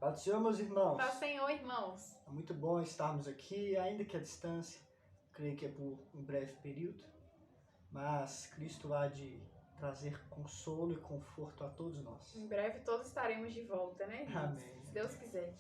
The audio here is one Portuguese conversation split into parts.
Paz do Senhor, meus irmãos. Paz do Senhor, irmãos. É muito bom estarmos aqui, ainda que à distância. Creio que é por um breve período. Mas Cristo há de trazer consolo e conforto a todos nós. Em breve todos estaremos de volta, né, irmãos? Amém. Se Deus quiser.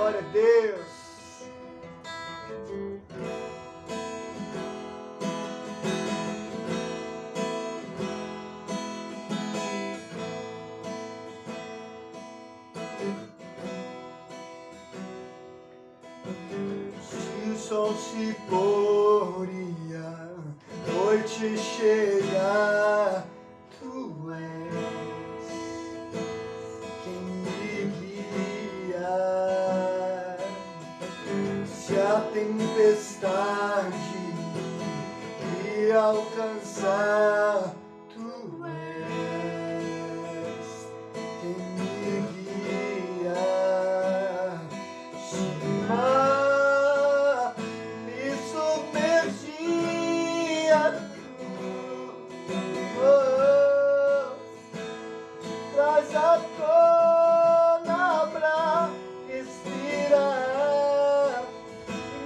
Glória a Deus. Se o sol se pôr e a noite chegar, tu és quem me guia. Se a tempestade me alcançar, tu és quem me guia. Se o mar me submergia, traz à tona pra respirar,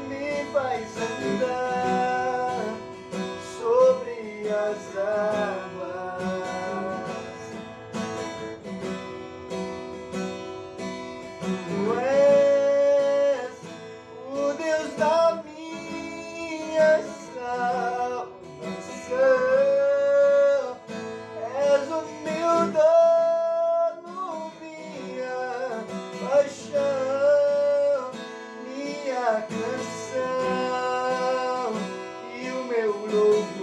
me faz andar sobre as águas. Tu és o Deus da minha salvação, és o meu dono, minha paixão, minha canção e o meu louvor.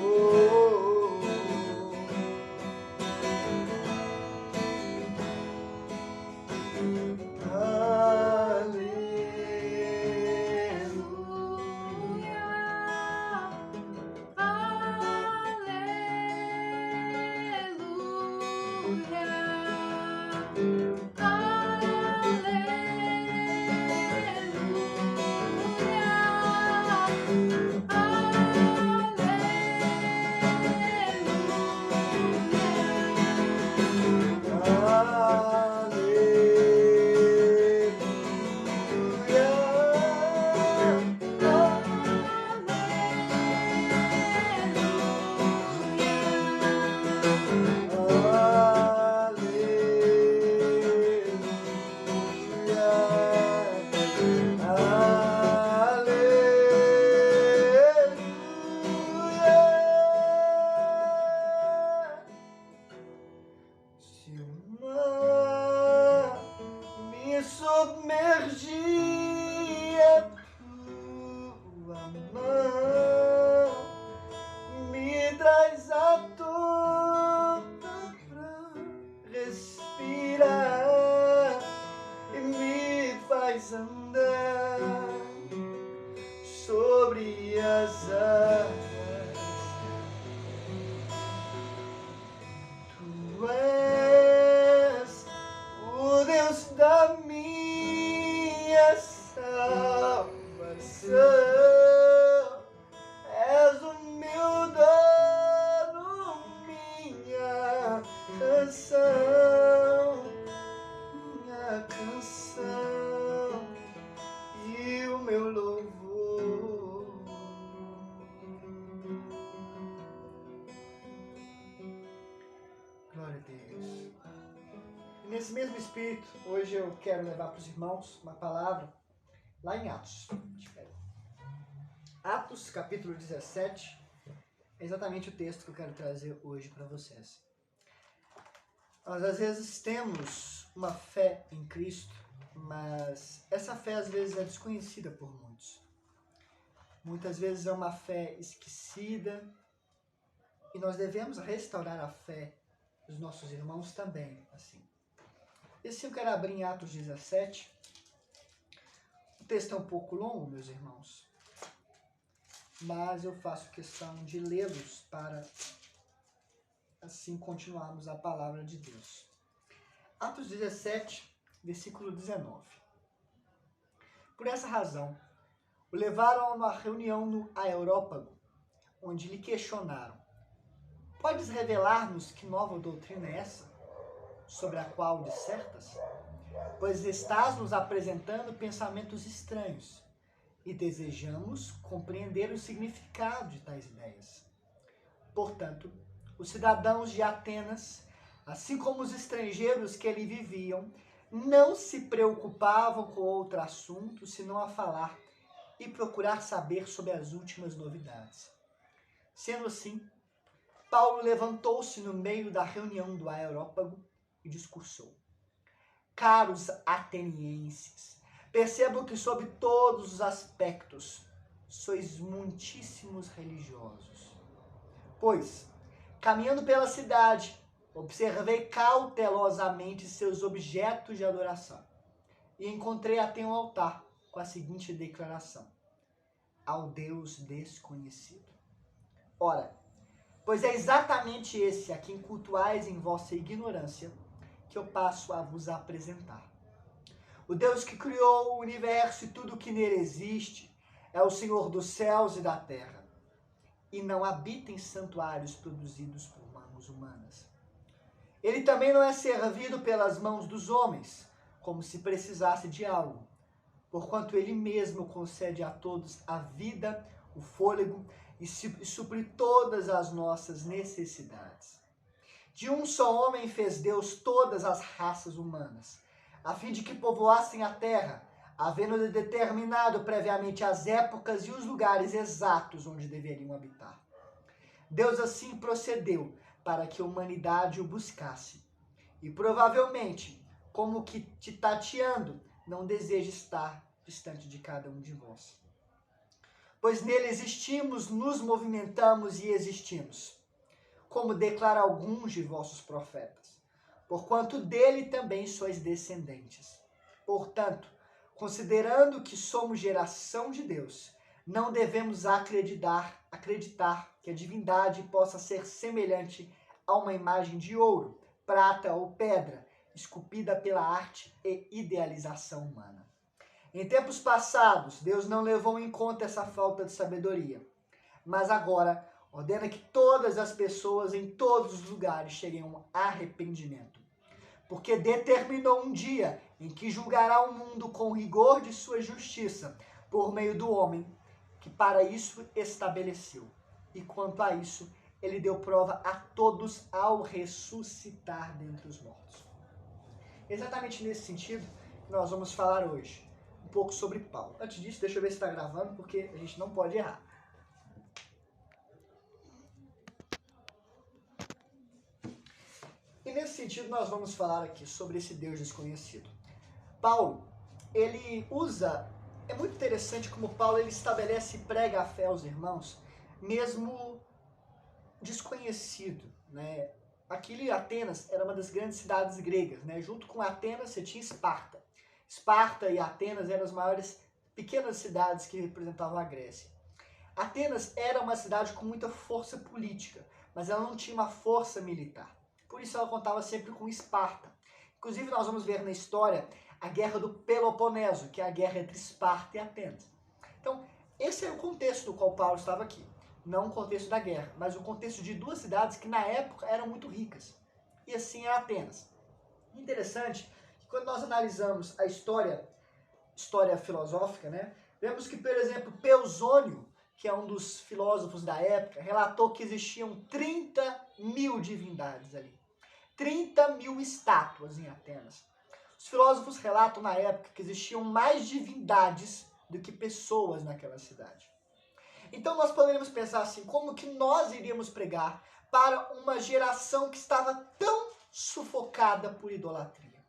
Se o mar me submergia, tua mão me traz à tona pra respirar e me faz andar sobre as águas. Tu és o Deus da minha salvação, és o meu dono, minha canção e o meu louvor. Glória a Deus. E nesse mesmo espírito, hoje eu quero levar para os irmãos uma palavra lá em Atos. Atos, capítulo 17, é exatamente o texto que eu quero trazer hoje para vocês. Nós às vezes temos uma fé em Cristo, mas essa fé às vezes é desconhecida por muitos. Muitas vezes é uma fé esquecida e nós devemos restaurar a fé dos nossos irmãos também, assim. E assim eu quero abrir em Atos 17. O texto é um pouco longo, meus irmãos, mas eu faço questão de lê-los para assim continuarmos a palavra de Deus. Atos 17, versículo 19. Por essa razão, o levaram a uma reunião no Areópago, onde lhe questionaram: podes revelar-nos que nova doutrina é essa, sobre a qual dissertas? Pois estás nos apresentando pensamentos estranhos, e desejamos compreender o significado de tais ideias. Portanto, os cidadãos de Atenas, assim como os estrangeiros que ali viviam, não se preocupavam com outro assunto senão a falar e procurar saber sobre as últimas novidades. Sendo assim, Paulo levantou-se no meio da reunião do Areópago e discursou. Caros atenienses, percebo que sob todos os aspectos sois muitíssimos religiosos. Pois, caminhando pela cidade, observei cautelosamente seus objetos de adoração e encontrei até um altar com a seguinte declaração: ao Deus desconhecido. Ora, pois é exatamente esse a quem cultuais em vossa ignorância que eu passo a vos apresentar. O Deus que criou o universo e tudo o que nele existe é o Senhor dos céus e da terra, e não habita em santuários produzidos por mãos humanas. Ele também não é servido pelas mãos dos homens, como se precisasse de algo, porquanto ele mesmo concede a todos a vida, o fôlego e supre todas as nossas necessidades. De um só homem fez Deus todas as raças humanas, a fim de que povoassem a terra, havendo determinado previamente as épocas e os lugares exatos onde deveriam habitar. Deus assim procedeu para que a humanidade o buscasse. E provavelmente, como que te tateando, não deseja estar distante de cada um de vós. Pois nele existimos, nos movimentamos e existimos, como declara alguns de vossos profetas, porquanto dele também sois descendentes. Portanto, considerando que somos geração de Deus, não devemos acreditar que a divindade possa ser semelhante a uma imagem de ouro, prata ou pedra, esculpida pela arte e idealização humana. Em tempos passados, Deus não levou em conta essa falta de sabedoria, mas agora ordena que todas as pessoas em todos os lugares cheguem a um arrependimento, porque determinou um dia em que julgará o mundo com rigor de sua justiça, por meio do homem, que para isso estabeleceu. E quanto a isso, ele deu prova a todos ao ressuscitar dentre os mortos. Exatamente nesse sentido que nós vamos falar hoje, um pouco sobre Paulo. Antes disso, deixa eu ver se está gravando, porque a gente não pode errar. E nesse sentido, nós vamos falar aqui sobre esse Deus desconhecido. Paulo, ele usa... É muito interessante como Paulo ele estabelece e prega a fé aos irmãos, mesmo desconhecido, né? Aquilo, Atenas, era uma das grandes cidades gregas, né? Junto com Atenas, você tinha Esparta. Esparta e Atenas eram as maiores pequenas cidades que representavam a Grécia. Atenas era uma cidade com muita força política, mas ela não tinha uma força militar. Por isso ela contava sempre com Esparta. Inclusive nós vamos ver na história a Guerra do Peloponeso, que é a guerra entre Esparta e Atenas. Então, esse é o contexto do qual Paulo estava aqui. Não o contexto da guerra, mas o contexto de duas cidades que na época eram muito ricas. E assim é Atenas. Interessante que quando nós analisamos a história filosófica, né, vemos que, por exemplo, Peusônio, que é um dos filósofos da época, relatou que existiam 30.000 divindades ali. 30.000 estátuas em Atenas. Os filósofos relatam na época que existiam mais divindades do que pessoas naquela cidade. Então nós poderíamos pensar assim, como que nós iríamos pregar para uma geração que estava tão sufocada por idolatria?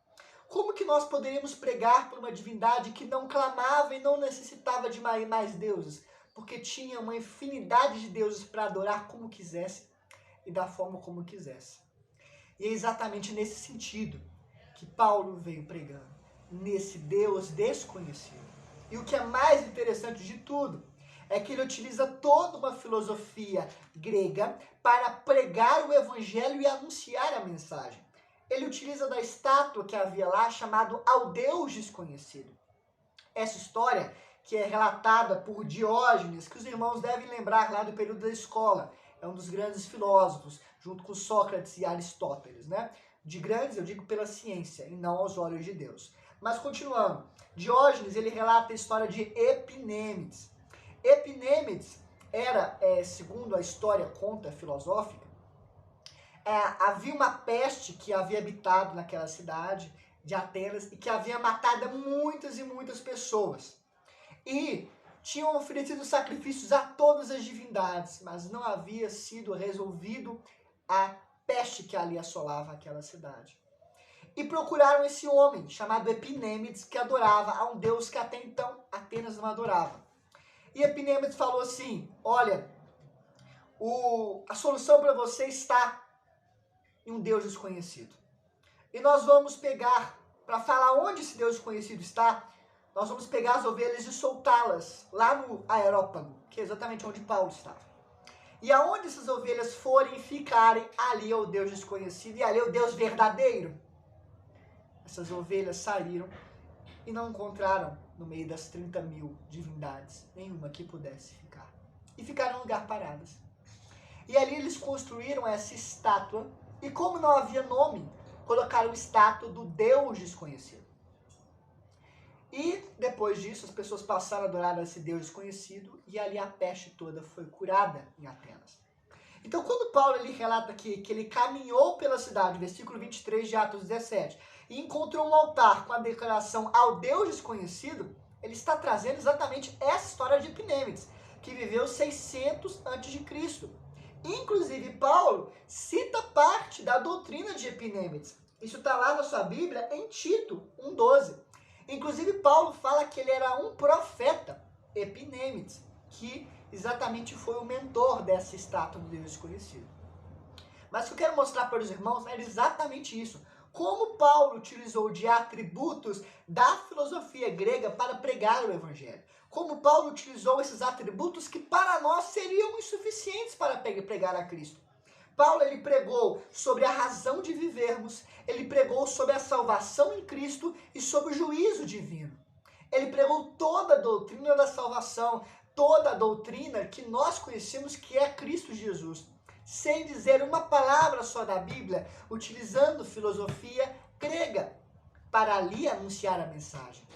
Como que nós poderíamos pregar por uma divindade que não clamava e não necessitava de mais deuses, porque tinha uma infinidade de deuses para adorar como quisesse e da forma como quisesse? E é exatamente nesse sentido que Paulo veio pregando, nesse Deus desconhecido. E o que é mais interessante de tudo é que ele utiliza toda uma filosofia grega para pregar o evangelho e anunciar a mensagem. Ele utiliza da estátua que havia lá, chamado ao Deus desconhecido. Essa história, que é relatada por Diógenes, que os irmãos devem lembrar lá do período da escola, é um dos grandes filósofos, junto com Sócrates e Aristóteles, né? De grandes, eu digo pela ciência, e não aos olhos de Deus. Mas continuando, Diógenes, ele relata a história de Epinêmides. Epinêmides era, segundo a história conta filosófica, havia uma peste que havia habitado naquela cidade, de Atenas e que havia matado muitas e muitas pessoas. E tinham oferecido sacrifícios a todas as divindades, mas não havia sido resolvido a peste que ali assolava aquela cidade. E procuraram esse homem, chamado Epinêmides, que adorava a um deus que até então Atenas não adorava. E Epinêmides falou assim, olha, a solução para você está em um deus desconhecido. E nós vamos pegar, para falar onde esse deus desconhecido está, nós vamos pegar as ovelhas e soltá-las lá no Areópago, que é exatamente onde Paulo estava. E aonde essas ovelhas forem e ficarem, ali é o Deus desconhecido e ali é o Deus verdadeiro. Essas ovelhas saíram e não encontraram, no meio das 30.000 divindades, nenhuma que pudesse ficar. E ficaram no lugar paradas. E ali eles construíram essa estátua, e como não havia nome, colocaram estátua do Deus desconhecido. E depois disso, as pessoas passaram a adorar esse Deus desconhecido, e ali a peste toda foi curada em Atenas. Então, quando Paulo ele relata aqui que ele caminhou pela cidade, versículo 23 de Atos 17, e encontrou um altar com a declaração ao Deus desconhecido, ele está trazendo exatamente essa história de Epinêmides, que viveu 600 a.C. Inclusive, Paulo cita parte da doutrina de Epinêmides. Isso está lá na sua Bíblia, em Tito 1,12. Inclusive, Paulo fala que ele era um profeta, Epinêmides, que exatamente foi o mentor dessa estátua do Deus desconhecido. Mas o que eu quero mostrar para os irmãos é exatamente isso. Como Paulo utilizou de atributos da filosofia grega para pregar o Evangelho. Como Paulo utilizou esses atributos que para nós seriam insuficientes para pregar a Cristo. Paulo ele pregou sobre a razão de vivermos, ele pregou sobre a salvação em Cristo e sobre o juízo divino. Ele pregou toda a doutrina da salvação, toda a doutrina que nós conhecemos que é Cristo Jesus, sem dizer uma palavra só da Bíblia, utilizando filosofia grega para ali anunciar a mensagem.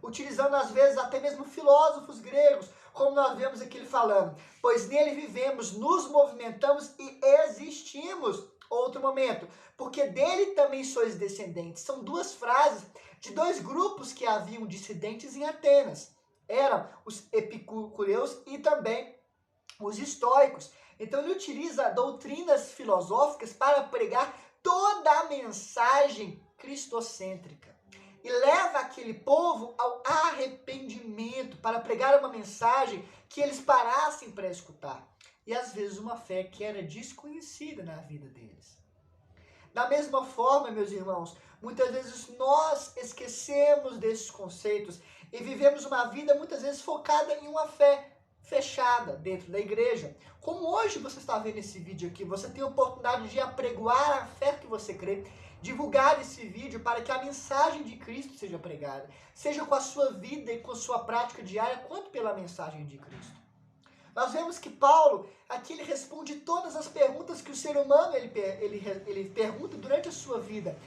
Utilizando às vezes até mesmo filósofos gregos, como nós vemos aqui ele falando, pois nele vivemos, nos movimentamos e existimos. Outro momento, porque dele também sois descendentes. São duas frases de dois grupos que haviam dissidentes em Atenas. Eram os epicureus e também os estoicos. Então ele utiliza doutrinas filosóficas para pregar toda a mensagem cristocêntrica. E leva aquele povo ao arrependimento, para pregar uma mensagem que eles parassem para escutar. E às vezes uma fé que era desconhecida na vida deles. Da mesma forma, meus irmãos, muitas vezes nós esquecemos desses conceitos e vivemos uma vida muitas vezes focada em uma fé fechada dentro da igreja. Como hoje você está vendo esse vídeo aqui, você tem a oportunidade de apregoar a fé que você crê, divulgar esse vídeo para que a mensagem de Cristo seja pregada, seja com a sua vida e com a sua prática diária, quanto pela mensagem de Cristo. Nós vemos que Paulo, aqui ele responde todas as perguntas que o ser humano ele pergunta durante a sua vida.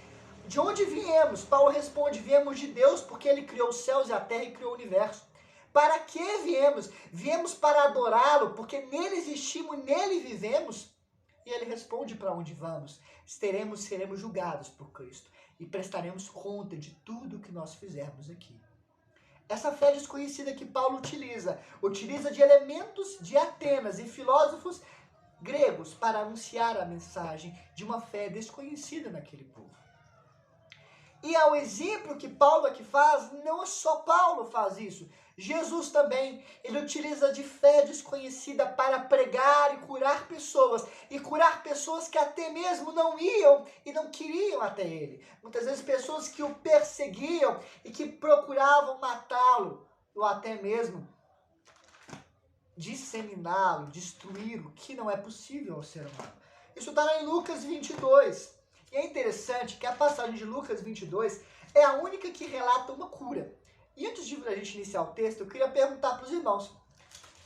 De onde viemos? Paulo responde, viemos de Deus, porque ele criou os céus e a terra e criou o universo. Para que viemos? Viemos para adorá-lo, porque nele existimos, nele vivemos. E ele responde para onde vamos. Seremos julgados por Cristo e prestaremos conta de tudo que nós fizermos aqui. Essa fé desconhecida que Paulo utiliza de elementos de Atenas e filósofos gregos para anunciar a mensagem de uma fé desconhecida naquele povo. E ao exemplo que Paulo aqui faz, não só Paulo faz isso. Jesus também, ele utiliza de fé desconhecida para pregar e curar pessoas. E curar pessoas que até mesmo não iam e não queriam até ele. Muitas vezes pessoas que o perseguiam e que procuravam matá-lo. Ou até mesmo disseminá-lo, destruí-lo, que não é possível ao ser humano. Isso está lá em Lucas 22. E é interessante que a passagem de Lucas 22 é a única que relata uma cura. E antes de a gente iniciar o texto, eu queria perguntar para os irmãos.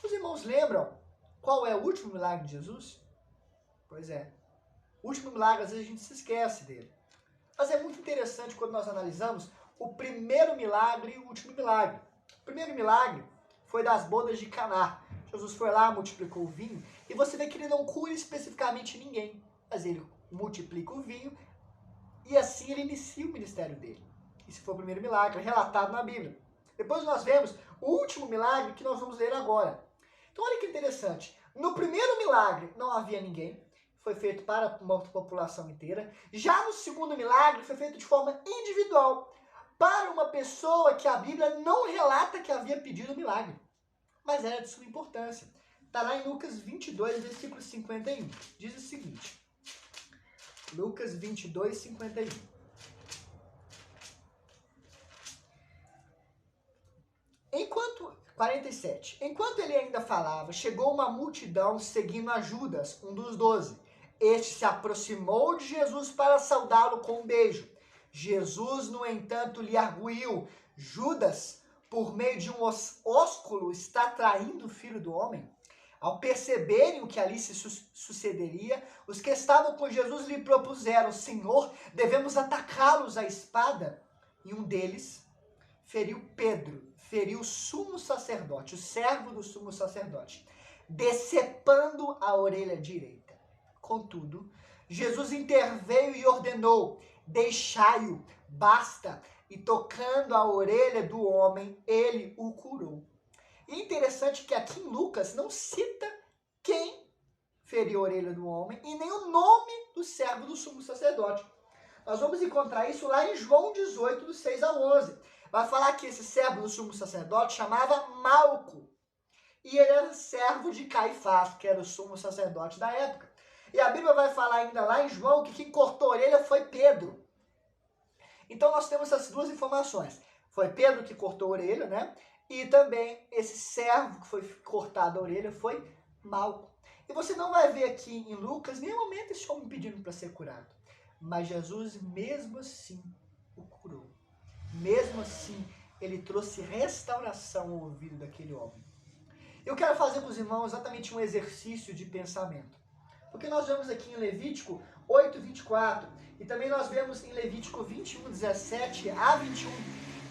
Os irmãos lembram qual é o último milagre de Jesus? Pois é. O último milagre, às vezes a gente se esquece dele. Mas é muito interessante quando nós analisamos o primeiro milagre e o último milagre. O primeiro milagre foi das bodas de Caná. Jesus foi lá, multiplicou o vinho. E você vê que ele não cura especificamente ninguém. Mas ele multiplica o vinho e assim ele inicia o ministério dele. Esse foi o primeiro milagre relatado na Bíblia. Depois nós vemos o último milagre que nós vamos ler agora. Então olha que interessante. No primeiro milagre não havia ninguém. Foi feito para uma população inteira. Já no segundo milagre foi feito de forma individual. Para uma pessoa que a Bíblia não relata que havia pedido o milagre. Mas era de suma importância. Está lá em Lucas 22, versículo 51. Diz o seguinte. Lucas 22, 51. Enquanto 47. Enquanto ele ainda falava, chegou uma multidão seguindo a Judas, um dos 12. Este se aproximou de Jesus para saudá-lo com um beijo. Jesus, no entanto, lhe arguiu: Judas, por meio de um ósculo, está traindo o Filho do Homem? Ao perceberem o que ali se sucederia, os que estavam com Jesus lhe propuseram: Senhor, devemos atacá-los à espada? E um deles feriu Pedro, feriu o sumo sacerdote, o servo do sumo sacerdote, decepando a orelha direita. Contudo, Jesus interveio e ordenou: deixai-o, basta. E tocando a orelha do homem, ele o curou. E é interessante que aqui em Lucas não cita quem feriu a orelha do homem e nem o nome do servo do sumo sacerdote. Nós vamos encontrar isso lá em João 18, do 6 ao 11. Vai falar que esse servo do sumo sacerdote chamava Malco. E ele era servo de Caifás, que era o sumo sacerdote da época. E a Bíblia vai falar ainda lá em João que quem cortou a orelha foi Pedro. Então nós temos essas duas informações. Foi Pedro que cortou a orelha, né? E também esse servo que foi cortado a orelha foi Malco. E você não vai ver aqui em Lucas nenhum momento esse homem pedindo para ser curado. Mas Jesus, mesmo assim, o curou. Mesmo assim, ele trouxe restauração ao ouvido daquele homem. Eu quero fazer com os irmãos exatamente um exercício de pensamento. Porque nós vemos aqui em Levítico 8, 24, e também nós vemos em Levítico 21, 17 a 21,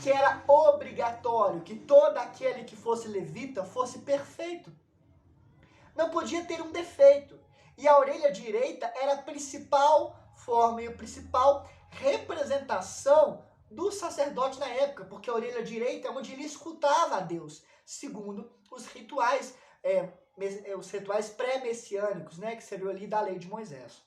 que era obrigatório que todo aquele que fosse levita fosse perfeito. Não podia ter um defeito. E a orelha direita era a principal forma e a principal representação do sacerdote na época, porque a orelha direita é onde ele escutava a Deus, segundo os rituais pré-messiânicos, né, que seriam ali da lei de Moisés.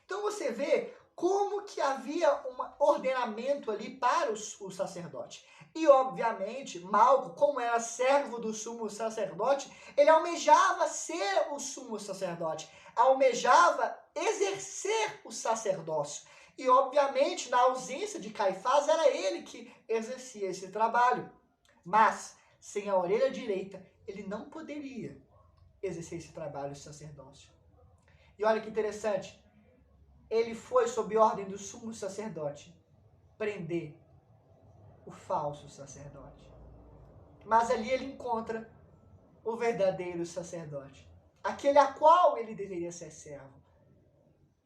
Então você vê como que havia um ordenamento ali para o sacerdote. E obviamente, Malco, como era servo do sumo sacerdote, ele almejava ser o sumo sacerdote, almejava exercer o sacerdócio. E obviamente, na ausência de Caifás, era ele que exercia esse trabalho. Mas, sem a orelha direita, ele não poderia exercer esse trabalho de sacerdócio. E olha que interessante, ele foi sob ordem do sumo sacerdote prender o falso sacerdote. Mas ali ele encontra o verdadeiro sacerdote, aquele a qual ele deveria ser servo,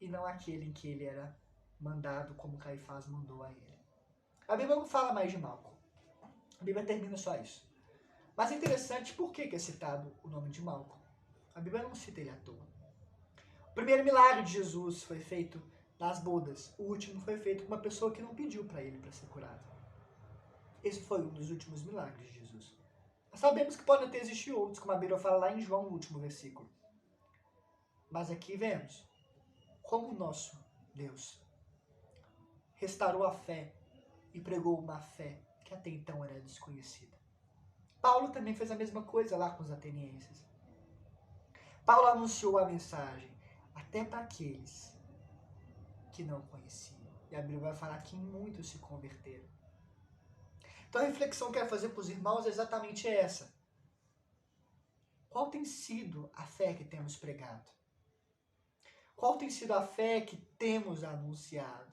e não aquele em que ele era mandado como Caifás mandou a ele. A Bíblia não fala mais de Malco. A Bíblia termina só isso. Mas é interessante por que é citado o nome de Malco. A Bíblia não cita ele à toa. O primeiro milagre de Jesus foi feito nas bodas. O último foi feito com uma pessoa que não pediu para ele para ser curado. Esse foi um dos últimos milagres de Jesus. Nós sabemos que podem ter existido outros, como a Bíblia fala lá em João, no último versículo. Mas aqui vemos como o nosso Deus restaurou a fé e pregou uma fé que até então era desconhecida. Paulo também fez a mesma coisa lá com os atenienses. Paulo anunciou a mensagem até para aqueles que não conheciam. E a Bíblia vai falar que muitos se converteram. Então a reflexão que eu quero fazer para os irmãos é exatamente essa. Qual tem sido a fé que temos pregado? Qual tem sido a fé que temos anunciado?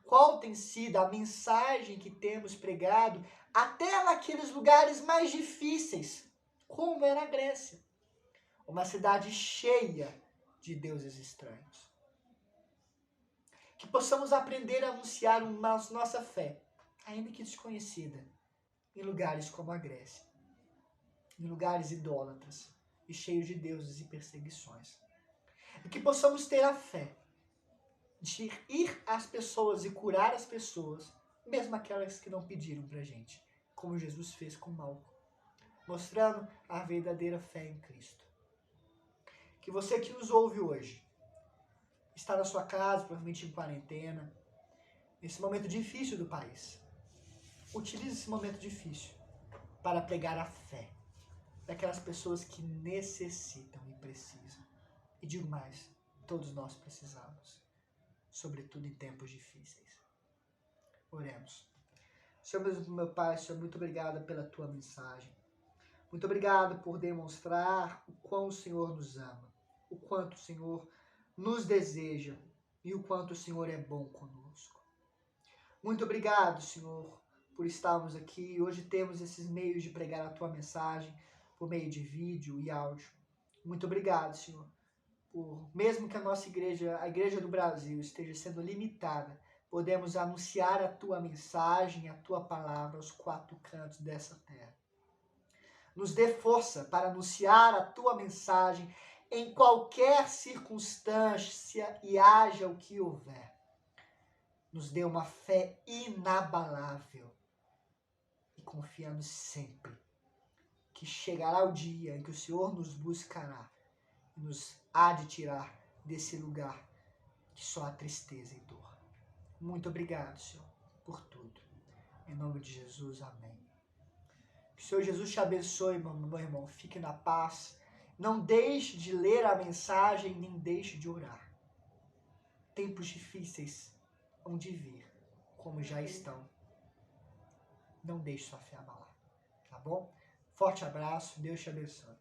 Qual tem sido a mensagem que temos pregado até naqueles lugares mais difíceis, como era a Grécia? Uma cidade cheia de deuses estranhos. Que possamos aprender a anunciar nossa fé, ainda que desconhecida, em lugares como a Grécia, em lugares idólatras e cheios de deuses e perseguições. E que possamos ter a fé de ir às pessoas e curar as pessoas mesmo aquelas que não pediram pra gente, como Jesus fez com Malco, mostrando a verdadeira fé em Cristo. Que você que nos ouve hoje, está na sua casa, provavelmente em quarentena, nesse momento difícil do país, utilize esse momento difícil para pregar a fé daquelas pessoas que necessitam e precisam. E digo mais, todos nós precisamos, sobretudo em tempos difíceis. Oremos. Senhor, meu Pai, Senhor, muito obrigado pela tua mensagem. Muito obrigado por demonstrar o quão o Senhor nos ama, o quanto o Senhor nos deseja e o quanto o Senhor é bom conosco. Muito obrigado, Senhor, por estarmos aqui. Hoje temos esses meios de pregar a tua mensagem por meio de vídeo e áudio. Muito obrigado, Senhor, por, mesmo que a nossa igreja, a igreja do Brasil, esteja sendo limitada, podemos anunciar a tua mensagem, a tua palavra aos quatro cantos dessa terra. Nos dê força para anunciar a tua mensagem em qualquer circunstância e haja o que houver. Nos dê uma fé inabalável e confiamos sempre que chegará o dia em que o Senhor nos buscará e nos há de tirar desse lugar que só há tristeza e dor. Muito obrigado, Senhor, por tudo. Em nome de Jesus, amém. Que o Senhor Jesus te abençoe, meu irmão. Fique na paz. Não deixe de ler a mensagem, nem deixe de orar. Tempos difíceis hão de vir, como já estão. Não deixe sua fé abalar, tá bom? Forte abraço, Deus te abençoe.